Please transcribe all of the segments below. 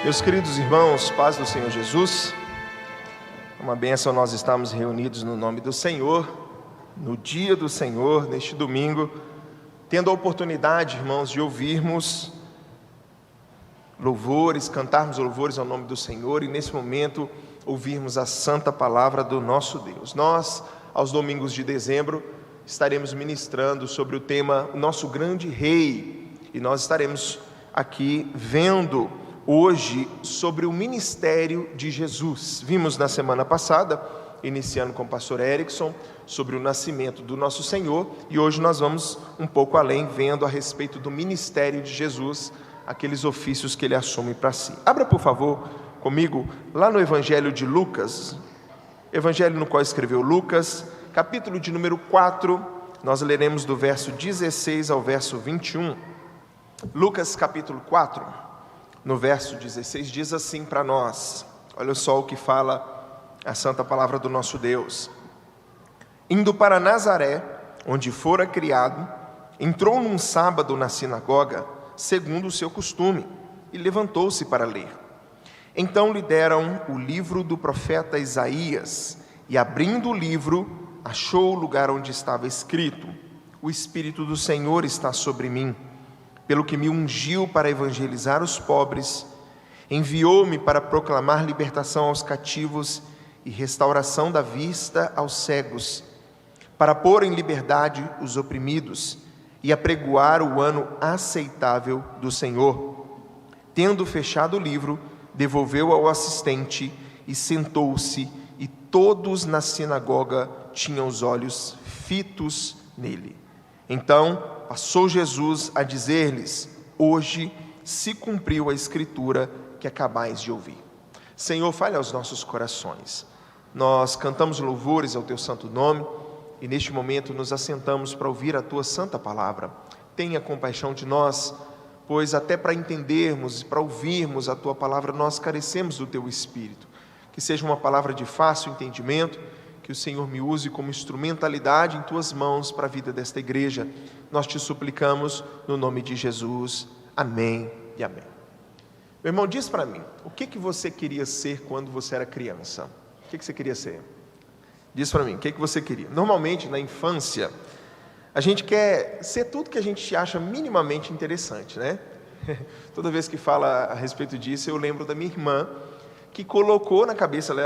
Meus queridos irmãos, paz do Senhor Jesus, é uma bênção nós estamos reunidos no nome do Senhor, no dia do Senhor, neste domingo, tendo a oportunidade, irmãos, de ouvirmos louvores, cantarmos louvores ao nome do Senhor e nesse momento ouvirmos a santa palavra do nosso Deus. Nós, aos domingos de dezembro, estaremos ministrando sobre o tema Nosso Grande Rei e nós estaremos aqui vendo hoje sobre o ministério de Jesus. Vimos na semana passada, iniciando com o pastor Erickson, sobre o nascimento do nosso Senhor, e hoje nós vamos um pouco além, vendo a respeito do ministério de Jesus, aqueles ofícios que ele assume para si. Abra, por favor, comigo, lá no Evangelho de Lucas, Evangelho no qual escreveu Lucas, capítulo de número 4, nós leremos do verso 16 ao verso 21. Lucas capítulo 4, no verso 16, diz assim para nós, olha só o que fala a santa palavra do nosso Deus. Indo para Nazaré, onde fora criado, entrou num sábado na sinagoga, segundo o seu costume, e levantou-se para ler. Então lhe deram o livro do profeta Isaías, e abrindo o livro, achou o lugar onde estava escrito: O Espírito do Senhor está sobre mim, pelo que me ungiu para evangelizar os pobres, enviou-me para proclamar libertação aos cativos e restauração da vista aos cegos, para pôr em liberdade os oprimidos e apregoar o ano aceitável do Senhor. Tendo fechado o livro, devolveu ao assistente e sentou-se, e todos na sinagoga tinham os olhos fitos nele. Então passou Jesus a dizer-lhes: hoje se cumpriu a escritura que acabais de ouvir. Senhor, fale aos nossos corações. Nós cantamos louvores ao teu santo nome e neste momento nos assentamos para ouvir a tua santa palavra. Tenha compaixão de nós, pois até para entendermos e para ouvirmos a tua palavra nós carecemos do teu Espírito. Que seja uma palavra de fácil entendimento, que o Senhor me use como instrumentalidade em tuas mãos para a vida desta igreja. Nós te suplicamos no nome de Jesus. Amém e amém. Meu irmão, diz para mim, o que você queria ser quando você era criança? O que você queria ser? Diz para mim, o que você queria? Normalmente, na infância, a gente quer ser tudo que a gente acha minimamente interessante, né? Toda vez que fala a respeito disso, eu lembro da minha irmã, que colocou na cabeça, ela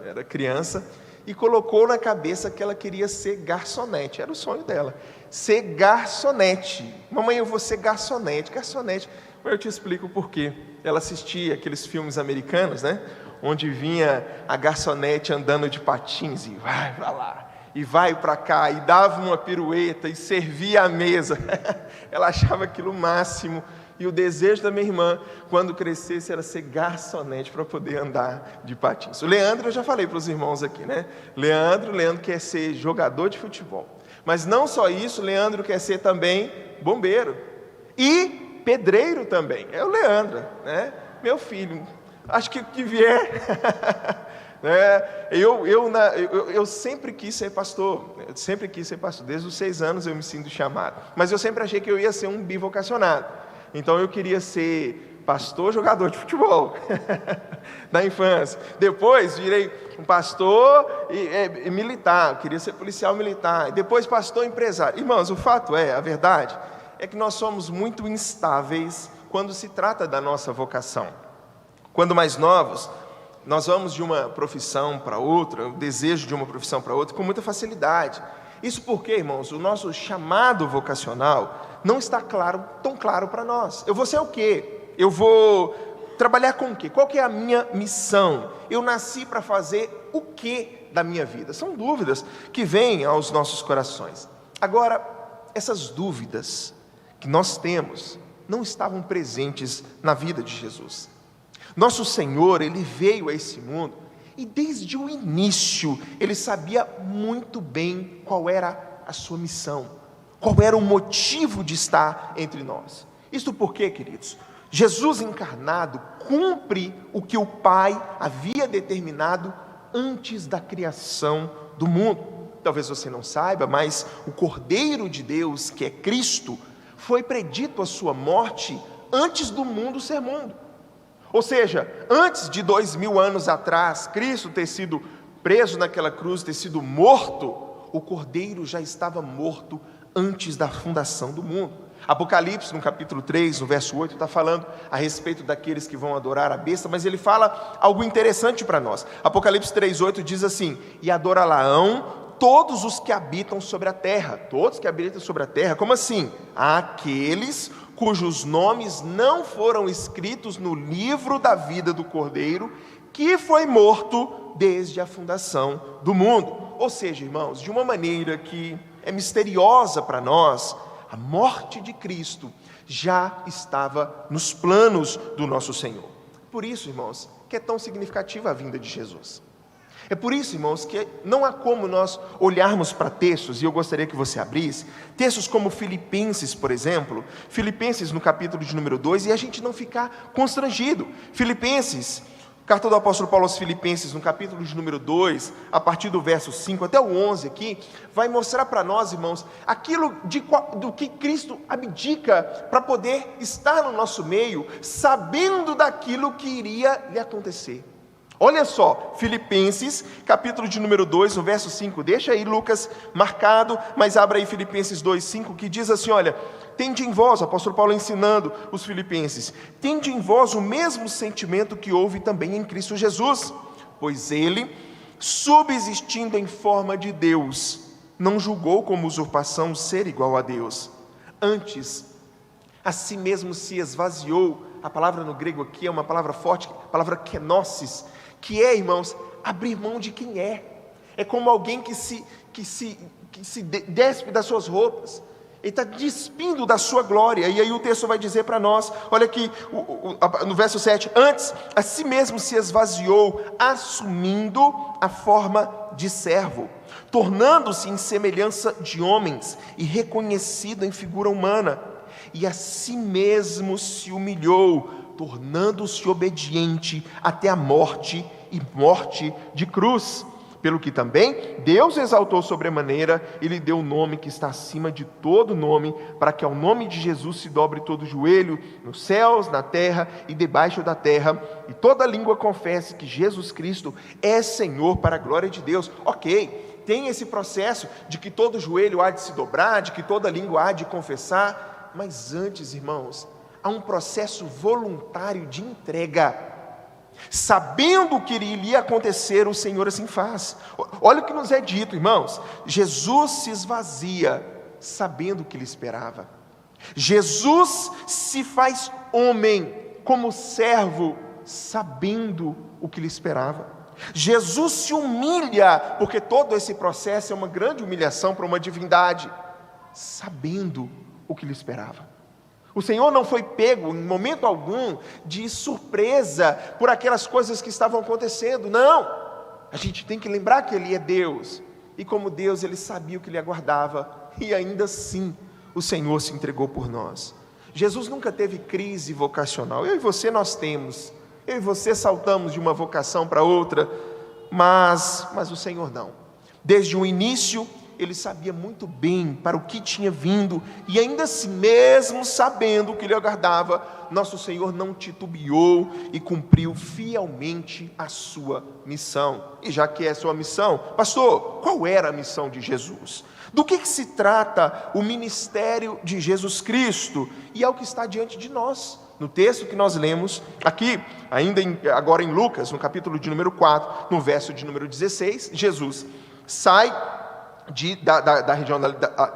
era criança, e colocou na cabeça que ela queria ser garçonete. Era o sonho dela, ser garçonete. Mamãe, eu vou ser garçonete. Mas eu te explico por quê. Ela assistia aqueles filmes americanos, né? Onde vinha a garçonete andando de patins, e vai para lá, e vai para cá, e dava uma pirueta, e servia a mesa. Ela achava aquilo o máximo. E o desejo da minha irmã, quando crescesse, era ser garçonete para poder andar de patins. O Leandro, eu já falei para os irmãos aqui, né? Leandro quer ser jogador de futebol. Mas não só isso, Leandro quer ser também bombeiro. E pedreiro também. É o Leandro, né? Meu filho. Acho que o que vier. Eu sempre quis ser pastor. Desde os 6 anos eu me sinto chamado. Mas eu sempre achei que eu ia ser um bivocacionado. Então eu queria ser pastor, jogador de futebol, na infância. Depois virei um pastor e militar, queria ser policial militar. Depois pastor empresário. Irmãos, o fato é, a verdade, é que nós somos muito instáveis quando se trata da nossa vocação. Quando mais novos, nós vamos de uma profissão para outra, o desejo de uma profissão para outra, com muita facilidade. Isso porque, irmãos, o nosso chamado vocacional não está tão claro para nós. Eu vou ser o quê? Eu vou trabalhar com o quê? Qual que é a minha missão? Eu nasci para fazer o quê da minha vida? São dúvidas que vêm aos nossos corações. Agora, essas dúvidas que nós temos não estavam presentes na vida de Jesus. Nosso Senhor, Ele veio a esse mundo e desde o início Ele sabia muito bem qual era a sua missão. Qual era o motivo de estar entre nós? Isto porque, queridos, Jesus encarnado cumpre o que o Pai havia determinado antes da criação do mundo. Talvez você não saiba, mas o Cordeiro de Deus, que é Cristo, foi predito a sua morte antes do mundo ser mundo. Ou seja, antes de 2000 anos atrás, Cristo ter sido preso naquela cruz, ter sido morto, o Cordeiro já estava morto antes da fundação do mundo. Apocalipse, no capítulo 3, no verso 8, está falando a respeito daqueles que vão adorar a besta, mas ele fala algo interessante para nós. Apocalipse 3,8 diz assim: e adorá-la-ão todos os que habitam sobre a terra. Todos que habitam sobre a terra, como assim? Aqueles cujos nomes não foram escritos no livro da vida do Cordeiro, que foi morto desde a fundação do mundo. Ou seja, irmãos, de uma maneira que é misteriosa para nós, a morte de Cristo já estava nos planos do nosso Senhor. Por isso, irmãos, que é tão significativa a vinda de Jesus. É por isso, irmãos, que não há como nós olharmos para textos, e eu gostaria que você abrisse, textos como Filipenses, por exemplo, Filipenses no capítulo de número 2, e a gente não ficar constrangido. Filipenses, carta do apóstolo Paulo aos Filipenses, no capítulo de número 2, a partir do verso 5 até o 11 aqui, vai mostrar para nós, irmãos, aquilo do que Cristo abdica para poder estar no nosso meio, sabendo daquilo que iria lhe acontecer. Olha só, Filipenses, capítulo de número 2, no verso 5, deixa aí Lucas marcado, mas abra aí Filipenses 2,5, que diz assim, olha: tende em vós, o apóstolo Paulo ensinando os filipenses, tende em vós o mesmo sentimento que houve também em Cristo Jesus, pois ele, subsistindo em forma de Deus, não julgou como usurpação ser igual a Deus, antes, a si mesmo se esvaziou. A palavra no grego aqui é uma palavra forte, a palavra kenosis, que é, irmãos, abrir mão de quem é. É como alguém que se despe das suas roupas. Ele está despindo da sua glória. E aí o texto vai dizer para nós, olha aqui, no verso 7, antes, a si mesmo se esvaziou, assumindo a forma de servo, tornando-se em semelhança de homens, e reconhecido em figura humana, e a si mesmo se humilhou, tornando-se obediente até a morte, e morte de cruz. Pelo que também Deus exaltou sobremaneira e lhe deu o nome que está acima de todo nome, para que ao nome de Jesus se dobre todo o joelho, nos céus, na terra e debaixo da terra, e toda língua confesse que Jesus Cristo é Senhor, para a glória de Deus. Ok, tem esse processo de que todo joelho há de se dobrar, de que toda língua há de confessar, mas antes, irmãos, há um processo voluntário de entrega. Sabendo o que iria acontecer, o Senhor assim faz. Olha o que nos é dito, irmãos. Jesus se esvazia, sabendo o que lhe esperava. Jesus se faz homem, como servo, sabendo o que lhe esperava. Jesus se humilha, porque todo esse processo é uma grande humilhação para uma divindade, sabendo o que lhe esperava. O Senhor não foi pego em momento algum de surpresa por aquelas coisas que estavam acontecendo, não. A gente tem que lembrar que Ele é Deus, e como Deus Ele sabia o que lhe aguardava, e ainda assim o Senhor se entregou por nós. Jesus nunca teve crise vocacional. Eu e você nós temos, eu e você saltamos de uma vocação para outra, mas o Senhor não. Desde o início Ele sabia muito bem para o que tinha vindo, e ainda assim, mesmo sabendo o que lhe aguardava, nosso Senhor não titubeou e cumpriu fielmente a sua missão. E já que é a sua missão, pastor, qual era a missão de Jesus? Do que se trata o ministério de Jesus Cristo? E é o que está diante de nós, no texto que nós lemos aqui, agora em Lucas, no capítulo de número 4, no verso de número 16, Jesus sai da região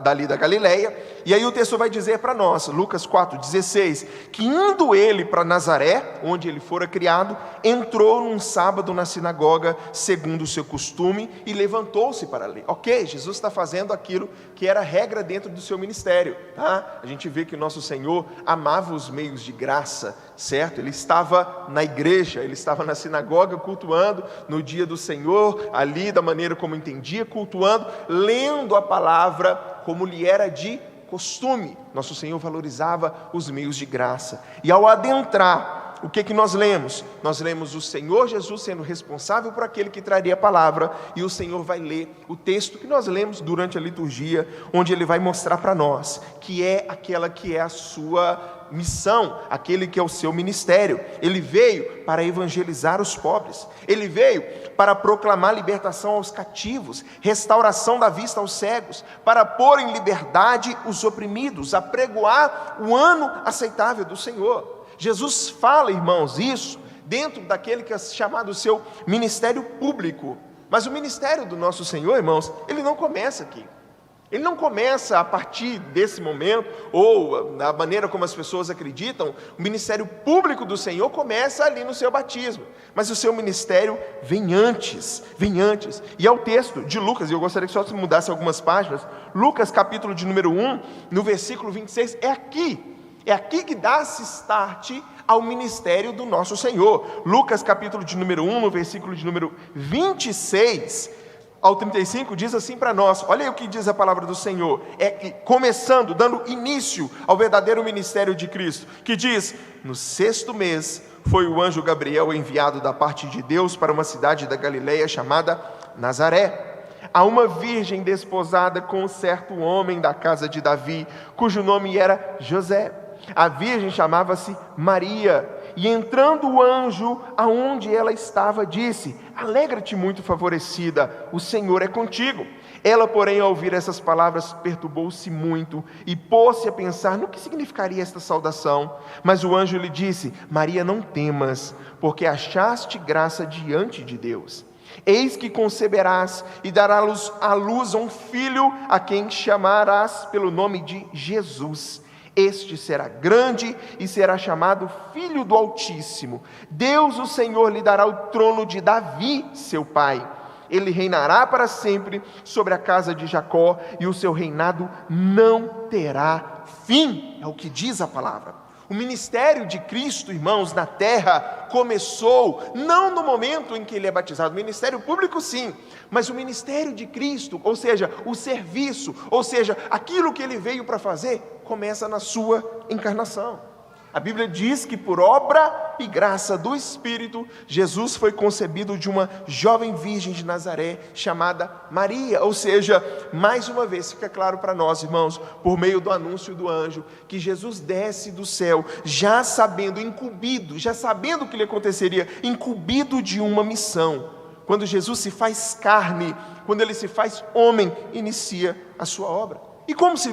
dali da Galileia, e aí o texto vai dizer para nós, Lucas 4,16, que indo ele para Nazaré, onde ele fora criado, entrou num sábado na sinagoga, segundo o seu costume, e levantou-se para ler. Ok, Jesus está fazendo aquilo que era regra dentro do seu ministério, tá? A gente vê que o nosso Senhor amava os meios de graça, certo? Ele estava na igreja, ele estava na sinagoga cultuando, no dia do Senhor, ali da maneira como entendia, cultuando, lendo a palavra como lhe era de costume. Nosso Senhor valorizava os meios de graça, e ao adentrar o que nós lemos? Nós lemos o Senhor Jesus sendo responsável por aquele que traria a palavra, e o Senhor vai ler o texto que nós lemos durante a liturgia, onde Ele vai mostrar para nós que é aquela que é a sua missão, aquele que é o seu ministério. Ele veio para evangelizar os pobres, Ele veio para proclamar libertação aos cativos, restauração da vista aos cegos, para pôr em liberdade os oprimidos, apregoar o ano aceitável do Senhor. Jesus fala, irmãos, isso dentro daquele que é chamado seu ministério público. Mas o ministério do nosso Senhor, irmãos, ele não começa aqui. Ele não começa a partir desse momento, ou da maneira como as pessoas acreditam. O ministério público do Senhor começa ali no seu batismo, mas o seu ministério vem antes. E é o texto de Lucas, e eu gostaria que só se mudasse algumas páginas. Lucas capítulo de número 1, no versículo 26, é aqui que dá-se start ao ministério do nosso Senhor. Lucas capítulo de número 1, no versículo de número 26 ao 35, diz assim para nós, olha aí o que diz a palavra do Senhor, começando, dando início ao verdadeiro ministério de Cristo, que diz: no 6º mês foi o anjo Gabriel enviado da parte de Deus para uma cidade da Galileia chamada Nazaré, a uma virgem desposada com um certo homem da casa de Davi, cujo nome era José. A virgem chamava-se Maria, e entrando o anjo aonde ela estava, disse: alegra-te muito favorecida, o Senhor é contigo. Ela, porém, ao ouvir essas palavras, perturbou-se muito e pôs-se a pensar no que significaria esta saudação. Mas o anjo lhe disse: Maria, não temas, porque achaste graça diante de Deus. Eis que conceberás e darás à luz a um filho, a quem chamarás pelo nome de Jesus. Este será grande e será chamado Filho do Altíssimo. Deus, o Senhor, lhe dará o trono de Davi, seu pai. Ele reinará para sempre sobre a casa de Jacó, e o seu reinado não terá fim. É o que diz a palavra. O ministério de Cristo, irmãos, na terra começou não no momento em que ele é batizado. O ministério público sim, mas o ministério de Cristo, ou seja, o serviço, ou seja, aquilo que ele veio para fazer, começa na sua encarnação. A Bíblia diz que por obra e graça do Espírito, Jesus foi concebido de uma jovem virgem de Nazaré, chamada Maria. Ou seja, mais uma vez fica claro para nós, irmãos, por meio do anúncio do anjo, que Jesus desce do céu, já sabendo o que lhe aconteceria, incumbido de uma missão. Quando Jesus se faz carne, quando ele se faz homem, inicia a sua obra. E como se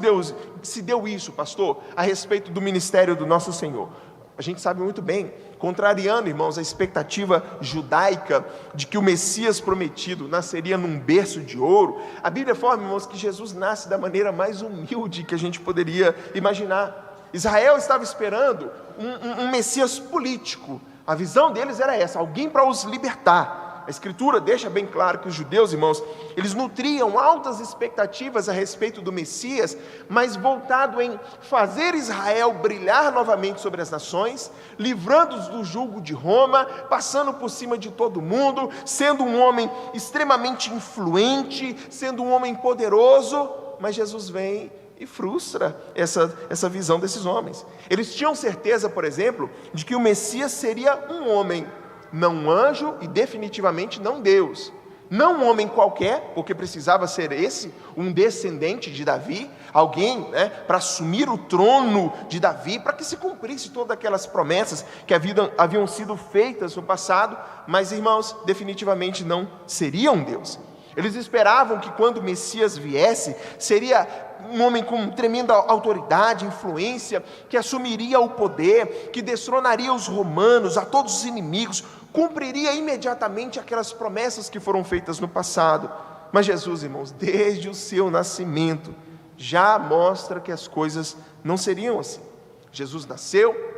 deu isso, pastor, a respeito do ministério do nosso Senhor? A gente sabe muito bem, contrariando, irmãos, a expectativa judaica de que o Messias prometido nasceria num berço de ouro, a Bíblia fala, irmãos, que Jesus nasce da maneira mais humilde que a gente poderia imaginar. Israel estava esperando um Messias político. A visão deles era essa, alguém para os libertar. A Escritura deixa bem claro que os judeus, irmãos, eles nutriam altas expectativas a respeito do Messias, mas voltado em fazer Israel brilhar novamente sobre as nações, livrando-os do jugo de Roma, passando por cima de todo mundo, sendo um homem extremamente influente, sendo um homem poderoso. Mas Jesus vem e frustra essa visão desses homens. Eles tinham certeza, por exemplo, de que o Messias seria um homem, não um anjo e definitivamente não Deus. Não um homem qualquer, porque precisava ser um descendente de Davi, alguém para assumir o trono de Davi, para que se cumprisse todas aquelas promessas que haviam sido feitas no passado, mas, irmãos, definitivamente não seria um Deus. Eles esperavam que quando o Messias viesse, seria um homem com tremenda autoridade, influência, que assumiria o poder, que destronaria os romanos, a todos os inimigos, cumpriria imediatamente aquelas promessas que foram feitas no passado. Mas Jesus, irmãos, desde o seu nascimento, já mostra que as coisas não seriam assim. Jesus nasceu,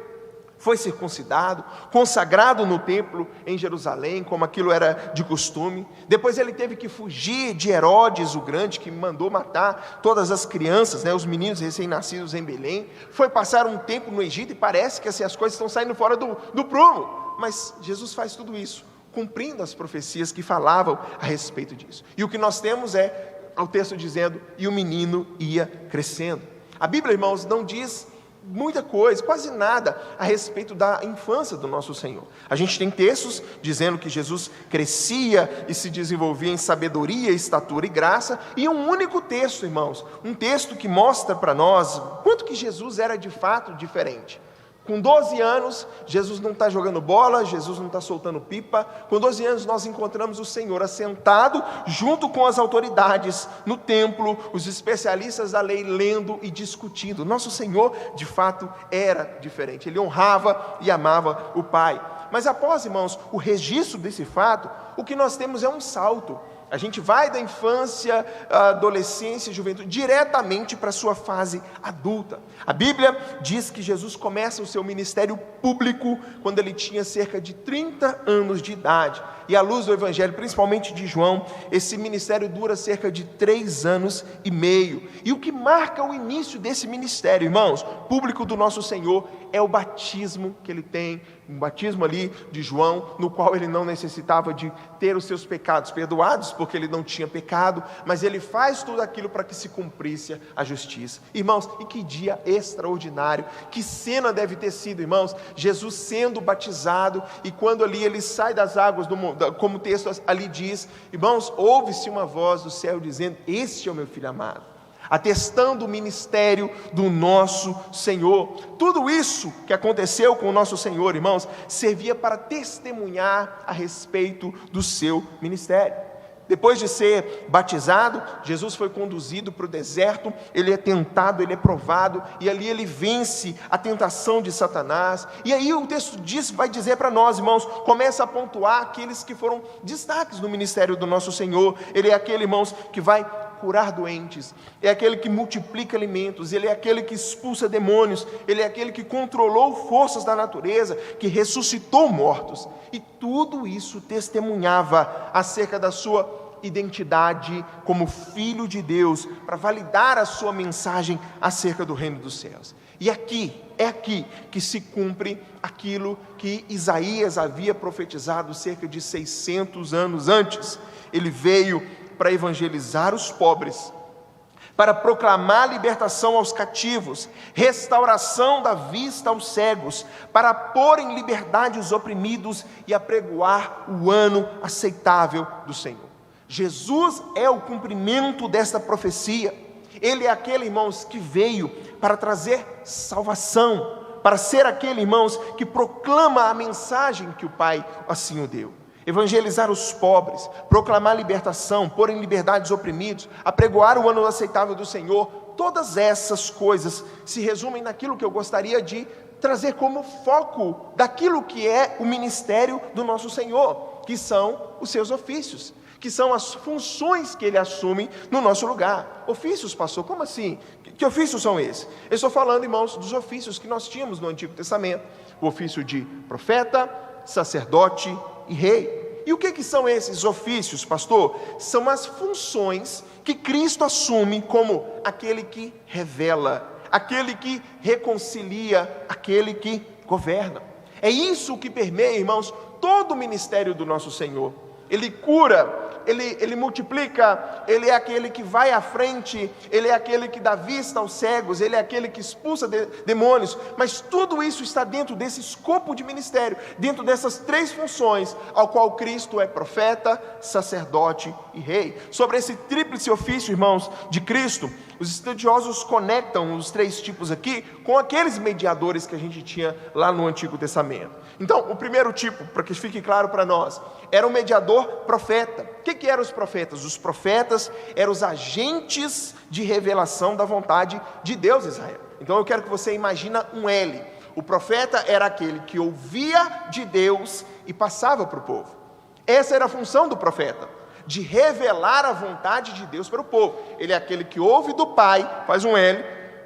foi circuncidado, consagrado no templo em Jerusalém, como aquilo era de costume. Depois ele teve que fugir de Herodes o Grande, que mandou matar todas as crianças, os meninos recém-nascidos em Belém. Foi passar um tempo no Egito, e parece que assim, as coisas estão saindo fora do prumo. Mas Jesus faz tudo isso, cumprindo as profecias que falavam a respeito disso. E o que nós temos é o texto dizendo: e o menino ia crescendo. A Bíblia, irmãos, não diz muita coisa, quase nada a respeito da infância do nosso Senhor. A gente tem textos dizendo que Jesus crescia e se desenvolvia em sabedoria, estatura e graça, e um único texto, irmãos, um texto que mostra para nós quanto que Jesus era de fato diferente. Com 12 anos, Jesus não está jogando bola, Jesus não está soltando pipa. Com 12 anos nós encontramos o Senhor assentado junto com as autoridades no templo, os especialistas da lei lendo e discutindo. Nosso Senhor de fato era diferente, Ele honrava e amava o Pai. Mas após, irmãos, o registro desse fato, o que nós temos é um salto. A gente vai da infância, adolescência, juventude, diretamente para a sua fase adulta. A Bíblia diz que Jesus começa o seu ministério público quando ele tinha cerca de 30 anos de idade. E à luz do Evangelho, principalmente de João, esse ministério dura cerca de 3 anos e meio. E o que marca o início desse ministério, irmãos, público do nosso Senhor, é o batismo que ele tem, um batismo ali de João, no qual ele não necessitava de ter os seus pecados perdoados, porque ele não tinha pecado, mas ele faz tudo aquilo para que se cumprisse a justiça. Irmãos, e que dia extraordinário, que cena deve ter sido, irmãos, Jesus sendo batizado, e quando ali ele sai das águas, como o texto ali diz, irmãos, ouve-se uma voz do céu dizendo: este é o meu filho amado, atestando o ministério do nosso Senhor. Tudo isso que aconteceu com o nosso Senhor, irmãos, servia para testemunhar a respeito do seu ministério. Depois de ser batizado, Jesus foi conduzido para o deserto, ele é tentado, ele é provado, e ali ele vence a tentação de Satanás. E aí o texto vai dizer para nós, irmãos, começa a pontuar aqueles que foram destaques no ministério do nosso Senhor. Ele é aquele, irmãos, que vai curar doentes, é aquele que multiplica alimentos, ele é aquele que expulsa demônios, ele é aquele que controlou forças da natureza, que ressuscitou mortos. E tudo isso testemunhava acerca da sua identidade como filho de Deus, para validar a sua mensagem acerca do reino dos céus. E é aqui que se cumpre aquilo que Isaías havia profetizado cerca de 600 anos antes. Ele veio para evangelizar os pobres, para proclamar libertação aos cativos, restauração da vista aos cegos, para pôr em liberdade os oprimidos e apregoar o ano aceitável do Senhor. Jesus é o cumprimento desta profecia. Ele é aquele, irmãos, que veio para trazer salvação, para ser aquele, irmãos, que proclama a mensagem que o Pai assim o deu. Evangelizar os pobres, proclamar libertação, pôr em liberdade os oprimidos, apregoar o ano aceitável do Senhor. Todas essas coisas se resumem naquilo que eu gostaria de trazer como foco daquilo que é o ministério do nosso Senhor, que são os seus ofícios, que são as funções que ele assume no nosso lugar. Ofícios, pastor, como assim? Que ofícios são esses? Eu estou falando, irmãos, dos ofícios que nós tínhamos no Antigo Testamento: o ofício de profeta, sacerdote e rei. E o que são esses ofícios, pastor? São as funções que Cristo assume como aquele que revela, aquele que reconcilia, aquele que governa. É isso que permeia, irmãos, todo o ministério do nosso Senhor. Ele cura, ele multiplica, ele é aquele que vai à frente, ele é aquele que dá vista aos cegos, ele é aquele que expulsa demônios, mas tudo isso está dentro desse escopo de ministério, dentro dessas 3 funções, ao qual Cristo é profeta, sacerdote e rei. Sobre esse tríplice ofício, irmãos, de Cristo, os estudiosos conectam os 3 tipos aqui com aqueles mediadores que a gente tinha lá no Antigo Testamento. Então, o primeiro tipo, para que fique claro para nós, era o mediador profeta. O que eram os profetas? Os profetas eram os agentes de revelação da vontade de Deus em Israel. Então eu quero que você imagine um L. O profeta era aquele que ouvia de Deus e passava para o povo. Essa era a função do profeta, de revelar a vontade de Deus para o povo. Ele é aquele que ouve do Pai, faz um L,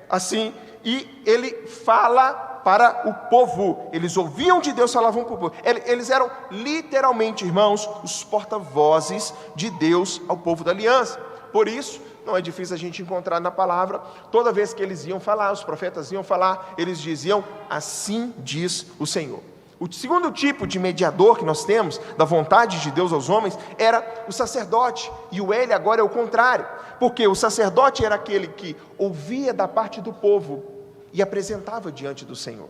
assim, e ele fala para o povo. Eles ouviam de Deus, falavam para o povo. Eles eram literalmente, irmãos, os porta-vozes de Deus ao povo da aliança. Por isso, não é difícil a gente encontrar na palavra, toda vez que eles iam falar, os profetas iam falar, eles diziam: assim diz o Senhor. O segundo tipo de mediador que nós temos, da vontade de Deus aos homens, era o sacerdote. E o L agora é o contrário, porque o sacerdote era aquele que ouvia da parte do povo e apresentava diante do Senhor.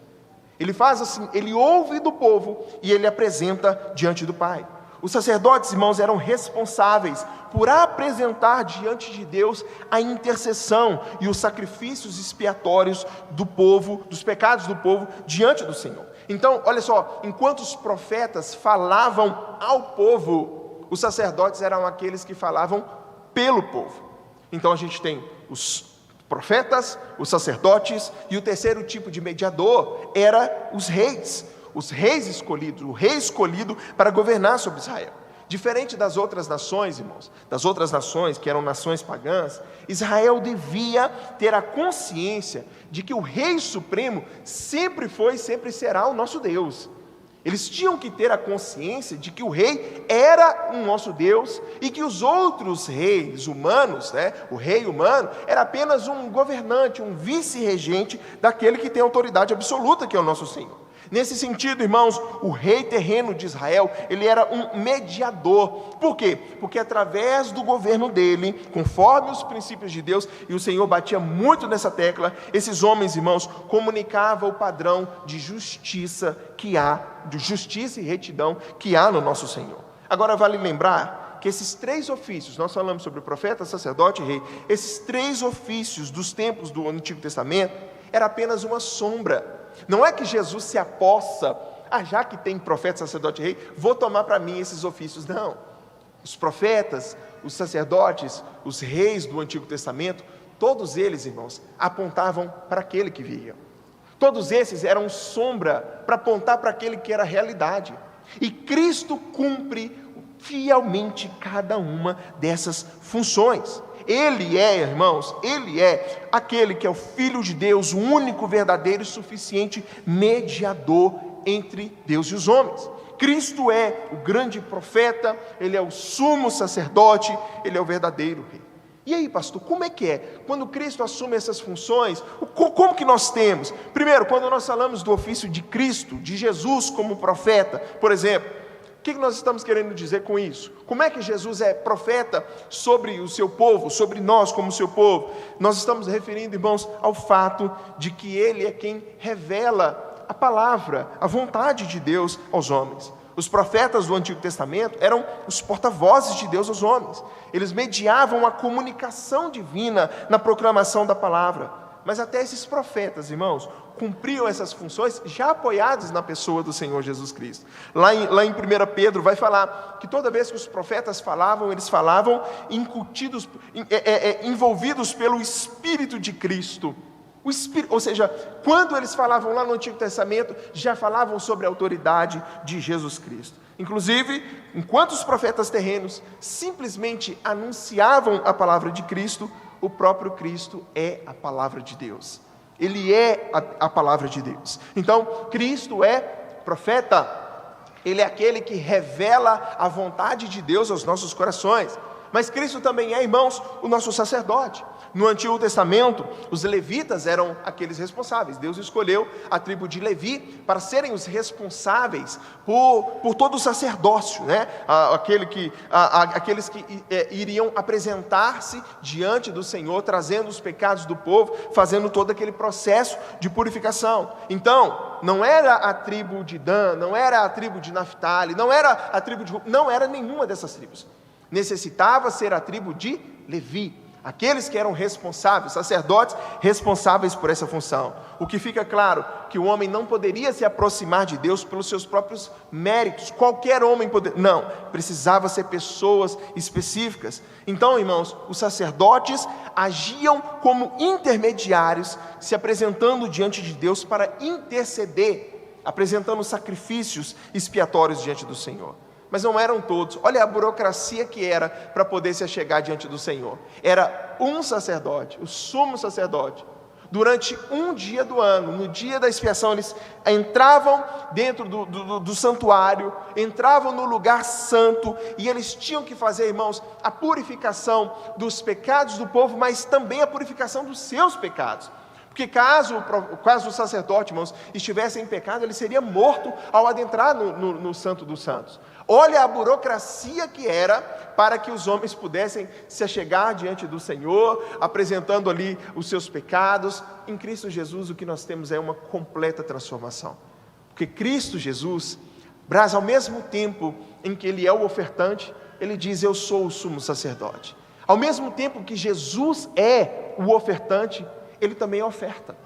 Ele faz assim, ele ouve do povo e ele apresenta diante do Pai. Os sacerdotes, irmãos, eram responsáveis por apresentar diante de Deus a intercessão e os sacrifícios expiatórios do povo, dos pecados do povo, diante do Senhor. Então, olha só, enquanto os profetas falavam ao povo, os sacerdotes eram aqueles que falavam pelo povo. Então a gente tem os profetas, os sacerdotes, e o terceiro tipo de mediador era os reis escolhidos, o rei escolhido para governar sobre Israel. Diferente das outras nações, irmãos, das outras nações que eram nações pagãs, Israel devia ter a consciência de que o Rei Supremo sempre foi e sempre será o nosso Deus. Eles tinham que ter a consciência de que o rei era o nosso Deus e que os outros reis humanos, o rei humano, era apenas um governante, um vice-regente daquele que tem autoridade absoluta, que é o nosso Senhor. Nesse sentido, irmãos, o rei terreno de Israel, ele era um mediador. Por quê? Porque através do governo dele, conforme os princípios de Deus, e o Senhor batia muito nessa tecla, esses homens, irmãos, comunicavam o padrão de justiça que há, de justiça e retidão que há no nosso Senhor. Agora vale lembrar que esses três ofícios, nós falamos sobre o profeta, sacerdote e rei, esses três ofícios dos tempos do Antigo Testamento, era apenas uma sombra. Não é que Jesus se apossa, já que tem profeta, sacerdote e rei, vou tomar para mim esses ofícios. Não. Os profetas, os sacerdotes, os reis do Antigo Testamento, todos eles, irmãos, apontavam para aquele que viria. Todos esses eram sombra para apontar para aquele que era a realidade. E Cristo cumpre fielmente cada uma dessas funções. Ele é, irmãos, Ele é aquele que é o Filho de Deus, o único, verdadeiro e suficiente mediador entre Deus e os homens. Cristo é o grande profeta, Ele é o sumo sacerdote, Ele é o verdadeiro rei. E aí, pastor, como é que é? Quando Cristo assume essas funções, como que nós temos? Primeiro, quando nós falamos do ofício de Cristo, de Jesus como profeta, por exemplo, o que nós estamos querendo dizer com isso? Como é que Jesus é profeta sobre o seu povo, sobre nós como seu povo? Nós estamos referindo, irmãos, ao fato de que Ele é quem revela a palavra, a vontade de Deus aos homens. Os profetas do Antigo Testamento eram os porta-vozes de Deus aos homens. Eles mediavam a comunicação divina na proclamação da palavra. Mas até esses profetas, irmãos, cumpriam essas funções já apoiados na pessoa do Senhor Jesus Cristo. Lá em 1 Pedro vai falar que toda vez que os profetas falavam, eles falavam envolvidos pelo Espírito de Cristo. Ou seja, quando eles falavam lá no Antigo Testamento, já falavam sobre a autoridade de Jesus Cristo. Inclusive, enquanto os profetas terrenos simplesmente anunciavam a palavra de Cristo, o próprio Cristo é a palavra de Deus. Ele é a palavra de Deus. Então, Cristo é profeta. Ele é aquele que revela a vontade de Deus aos nossos corações. Mas Cristo também é, irmãos, o nosso sacerdote. No Antigo Testamento, os levitas eram aqueles responsáveis. Deus escolheu a tribo de Levi para serem os responsáveis por todo o sacerdócio, aqueles que iriam apresentar-se diante do Senhor, trazendo os pecados do povo, fazendo todo aquele processo de purificação. Então, não era a tribo de Dan, não era a tribo de Naftali, não era a tribo de... não era nenhuma dessas tribos. Necessitava ser a tribo de Levi, aqueles que eram responsáveis, sacerdotes responsáveis por essa função. O que fica claro, que o homem não poderia se aproximar de Deus pelos seus próprios méritos, qualquer homem poderia, não, precisava ser pessoas específicas. Então, irmãos, os sacerdotes agiam como intermediários, se apresentando diante de Deus para interceder, apresentando sacrifícios expiatórios diante do Senhor. Mas não eram todos. Olha a burocracia que era para poder se achegar diante do Senhor. Era um sacerdote, o sumo sacerdote. Durante um dia do ano, no dia da expiação, eles entravam dentro do santuário, entravam no lugar santo, e eles tinham que fazer, irmãos, a purificação dos pecados do povo, mas também a purificação dos seus pecados. Porque caso o sacerdote, irmãos, estivesse em pecado, ele seria morto ao adentrar no Santo dos Santos. Olha a burocracia que era para que os homens pudessem se achegar diante do Senhor, apresentando ali os seus pecados. Em Cristo Jesus o que nós temos é uma completa transformação, porque Cristo Jesus, ao mesmo tempo em que Ele é o ofertante, Ele diz: eu sou o sumo sacerdote. Ao mesmo tempo que Jesus é o ofertante, Ele também é oferta.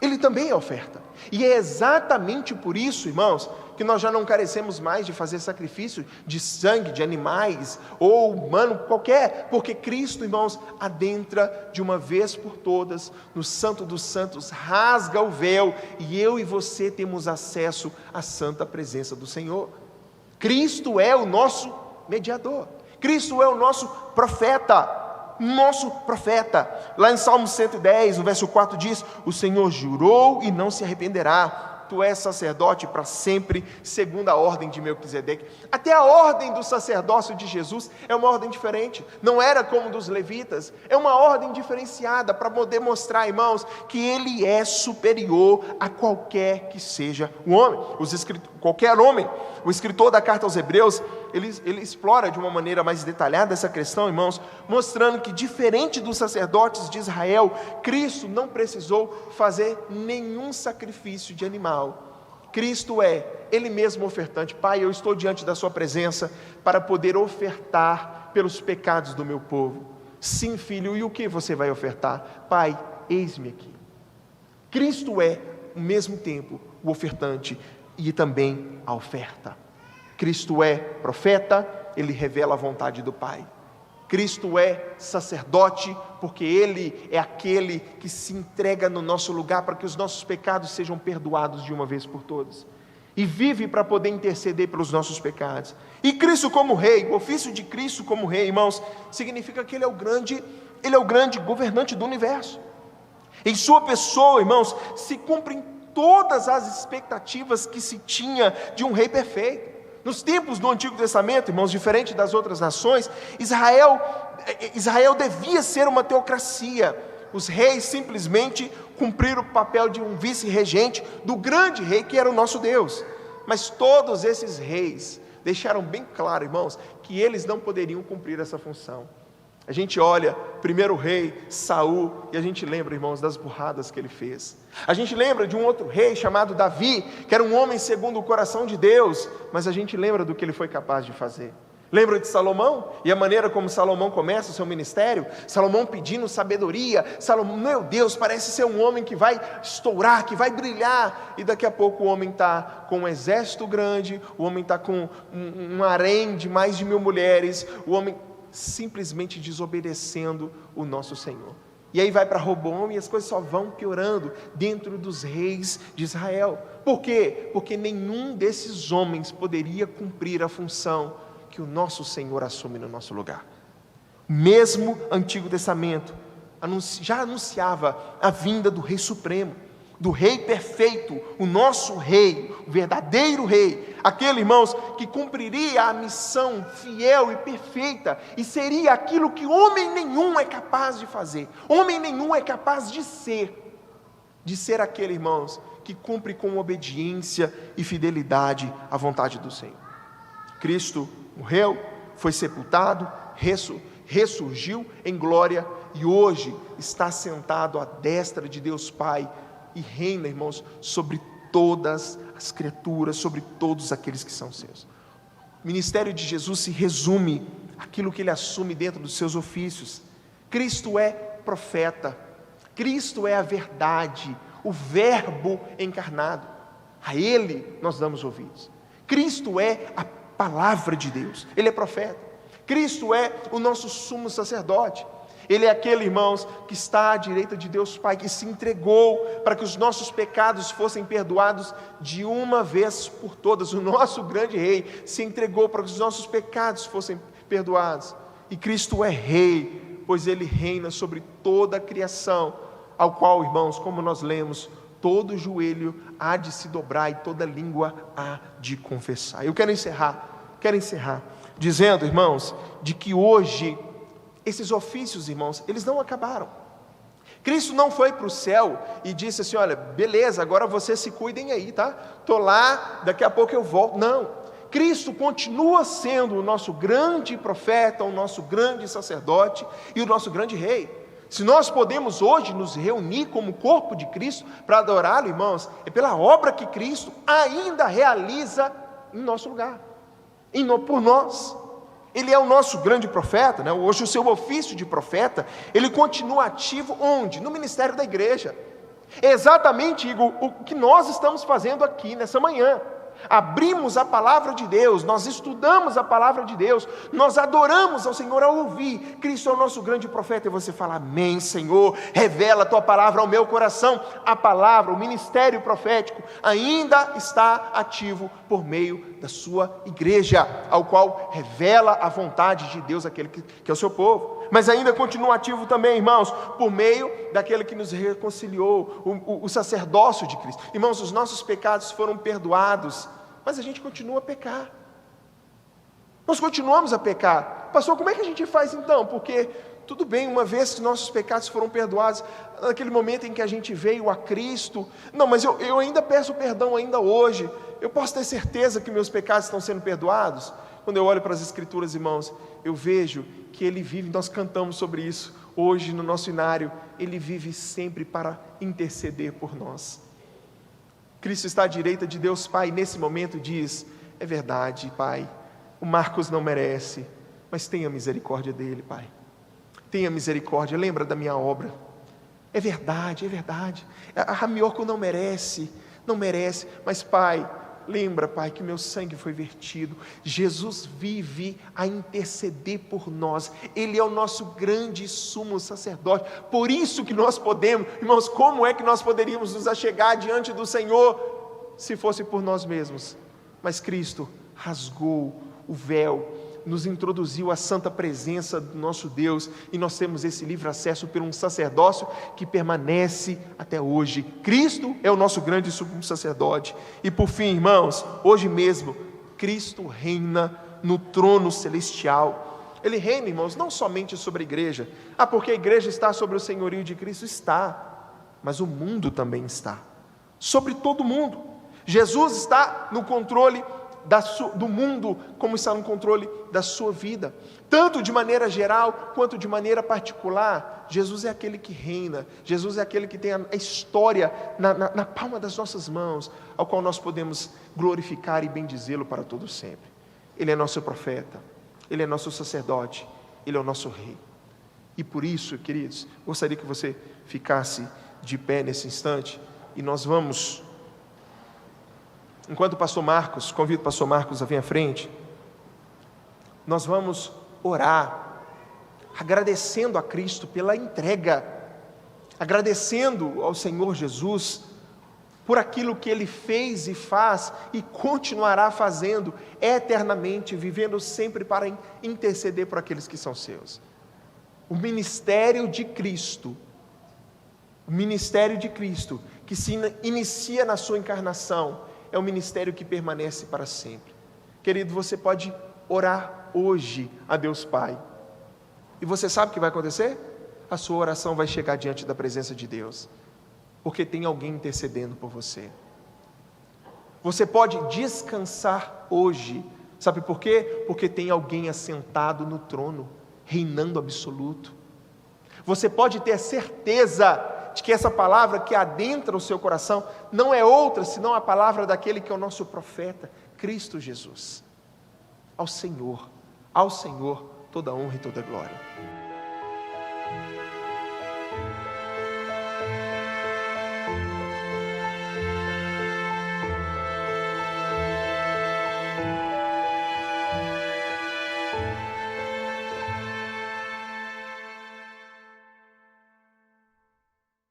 Ele também é oferta. E é exatamente por isso, irmãos, que nós já não carecemos mais de fazer sacrifício de sangue, de animais, ou humano, qualquer, porque Cristo, irmãos, adentra de uma vez por todas no Santo dos Santos, rasga o véu, e eu e você temos acesso à santa presença do Senhor. Cristo é o nosso mediador, Cristo é o nosso profeta. Lá em Salmo 110, no verso 4 diz: o Senhor jurou e não se arrependerá, tu és sacerdote para sempre, segundo a ordem de Melquisedeque. Até a ordem do sacerdócio de Jesus é uma ordem diferente, não era como dos levitas, é uma ordem diferenciada, para poder mostrar, irmãos, que Ele é superior a qualquer que seja o homem, qualquer homem. O escritor da carta aos Hebreus, ele explora de uma maneira mais detalhada essa questão, irmãos, mostrando que, diferente dos sacerdotes de Israel, Cristo não precisou fazer nenhum sacrifício de animal. Cristo é Ele mesmo ofertante. Pai, eu estou diante da sua presença para poder ofertar pelos pecados do meu povo. Sim, filho, e o que você vai ofertar? Pai, eis-me aqui. Cristo é, ao mesmo tempo, o ofertante e também a oferta. Cristo é profeta, Ele revela a vontade do Pai. Cristo é sacerdote, porque Ele é aquele que se entrega no nosso lugar para que os nossos pecados sejam perdoados de uma vez por todas, e vive para poder interceder pelos nossos pecados. E Cristo como Rei, o ofício de Cristo como Rei, irmãos, significa que Ele é o grande governante do universo. Em sua pessoa, irmãos, se cumprem todas as expectativas que se tinha de um rei perfeito. Nos tempos do Antigo Testamento, irmãos, diferente das outras nações, Israel devia ser uma teocracia. Os reis simplesmente cumpriram o papel de um vice-regente do grande rei que era o nosso Deus. Mas todos esses reis deixaram bem claro, irmãos, que eles não poderiam cumprir essa função. A gente olha, primeiro rei, Saul, e a gente lembra, irmãos, das burradas que ele fez. A gente lembra de um outro rei chamado Davi, que era um homem segundo o coração de Deus, mas a gente lembra do que ele foi capaz de fazer. Lembra de Salomão? E a maneira como Salomão começa o seu ministério? Salomão pedindo sabedoria. Salomão, meu Deus, parece ser um homem que vai estourar, que vai brilhar. E daqui a pouco o homem está com um exército grande, o homem está com um harém de mais de 1000 mulheres, o homem simplesmente desobedecendo o nosso Senhor. E aí vai para Roboão e as coisas só vão piorando dentro dos reis de Israel. Por quê? Porque nenhum desses homens poderia cumprir a função que o nosso Senhor assume no nosso lugar. Mesmo Antigo Testamento já anunciava a vinda do Rei Supremo, do Rei perfeito, o nosso Rei, o verdadeiro Rei, aquele, irmãos, que cumpriria a missão fiel e perfeita, e seria aquilo que homem nenhum é capaz de fazer, homem nenhum é capaz de ser aquele, irmãos, que cumpre com obediência e fidelidade à vontade do Senhor. Cristo morreu, foi sepultado, ressurgiu em glória, e hoje está sentado à destra de Deus Pai, e reina, irmãos, sobre todas as criaturas, sobre todos aqueles que são seus. O ministério de Jesus se resume àquilo que Ele assume dentro dos seus ofícios. Cristo é profeta, Cristo é a verdade, o verbo encarnado, a Ele nós damos ouvidos. Cristo é a palavra de Deus, Ele é profeta. Cristo é o nosso sumo sacerdote. Ele é aquele, irmãos, que está à direita de Deus Pai, que se entregou para que os nossos pecados fossem perdoados de uma vez por todas. O nosso grande Rei se entregou para que os nossos pecados fossem perdoados. E Cristo é Rei, pois Ele reina sobre toda a criação, ao qual, irmãos, como nós lemos, todo joelho há de se dobrar e toda língua há de confessar. Eu quero encerrar dizendo, irmãos, de que hoje esses ofícios, irmãos, eles não acabaram. Cristo não foi para o céu e disse assim: olha, beleza, agora vocês se cuidem aí, tá? Estou lá, daqui a pouco eu volto. Não, Cristo continua sendo o nosso grande profeta, o nosso grande sacerdote e o nosso grande rei. Se nós podemos hoje nos reunir como corpo de Cristo para adorá-lo, irmãos, é pela obra que Cristo ainda realiza em nosso lugar, por nós. Ele é o nosso grande profeta, né? Hoje o seu ofício de profeta, ele continua ativo onde? No ministério da igreja. É exatamente, Igor, o que nós estamos fazendo aqui nessa manhã. Abrimos a palavra de Deus, nós estudamos a palavra de Deus, nós adoramos ao Senhor ao ouvir. Cristo é o nosso grande profeta, e você fala: amém, Senhor, revela a tua palavra ao meu coração. A palavra, o ministério profético ainda está ativo por meio da sua igreja, ao qual revela a vontade de Deus, aquele que é o seu povo. Mas ainda continua ativo também, irmãos, por meio daquele que nos reconciliou, o sacerdócio de Cristo. Irmãos, os nossos pecados foram perdoados, mas a gente continua a pecar. Nós continuamos a pecar. Pastor, como é que a gente faz então? Porque, tudo bem, uma vez que nossos pecados foram perdoados, naquele momento em que a gente veio a Cristo, não, mas eu ainda peço perdão ainda hoje, eu posso ter certeza que meus pecados estão sendo perdoados? Quando eu olho para as Escrituras, irmãos, eu vejo que Ele vive, nós cantamos sobre isso hoje no nosso inário, Ele vive sempre para interceder por nós. Cristo está à direita de Deus Pai, e nesse momento diz: é verdade, Pai, o Marcos não merece, mas tenha misericórdia dele, Pai. Tenha misericórdia, lembra da minha obra. É verdade, é verdade. A Ramiorco não merece, mas Pai, lembra, Pai, que meu sangue foi vertido. Jesus vive a interceder por nós. Ele é o nosso grande sumo sacerdote. Por isso que nós podemos, irmãos, como é que nós poderíamos nos achegar diante do Senhor se fosse por nós mesmos? Mas Cristo rasgou o véu, nos introduziu à santa presença do nosso Deus, e nós temos esse livre acesso por um sacerdócio que permanece até hoje. Cristo é o nosso grande sumo sacerdote. E por fim, irmãos, hoje mesmo, Cristo reina no trono celestial. Ele reina, irmãos, não somente sobre a igreja. Porque a igreja está sobre o senhorio de Cristo? Está, mas o mundo também está, sobre todo mundo. Jesus está no controle do mundo, como está no controle da sua vida, tanto de maneira geral, quanto de maneira particular. Jesus é aquele que reina, Jesus é aquele que tem a história na palma das nossas mãos, ao qual nós podemos glorificar e bendizê-lo para todo sempre. Ele é nosso profeta, Ele é nosso sacerdote, Ele é o nosso rei. E por isso, queridos, gostaria que você ficasse de pé nesse instante, e nós vamos, enquanto o pastor Marcos, convido o pastor Marcos a vir à frente, nós vamos orar, agradecendo a Cristo pela entrega, agradecendo ao Senhor Jesus por aquilo que Ele fez e faz e continuará fazendo eternamente, vivendo sempre para interceder por aqueles que são seus. O ministério de Cristo, que se inicia na sua encarnação, é um ministério que permanece para sempre. Querido, você pode orar hoje a Deus Pai, e você sabe o que vai acontecer? A sua oração vai chegar diante da presença de Deus, porque tem alguém intercedendo por você. Você pode descansar hoje, sabe por quê? Porque tem alguém assentado no trono, reinando absoluto. Você pode ter certeza de que essa palavra que adentra o seu coração não é outra senão a palavra daquele que é o nosso profeta, Cristo Jesus. Ao Senhor toda honra e toda glória.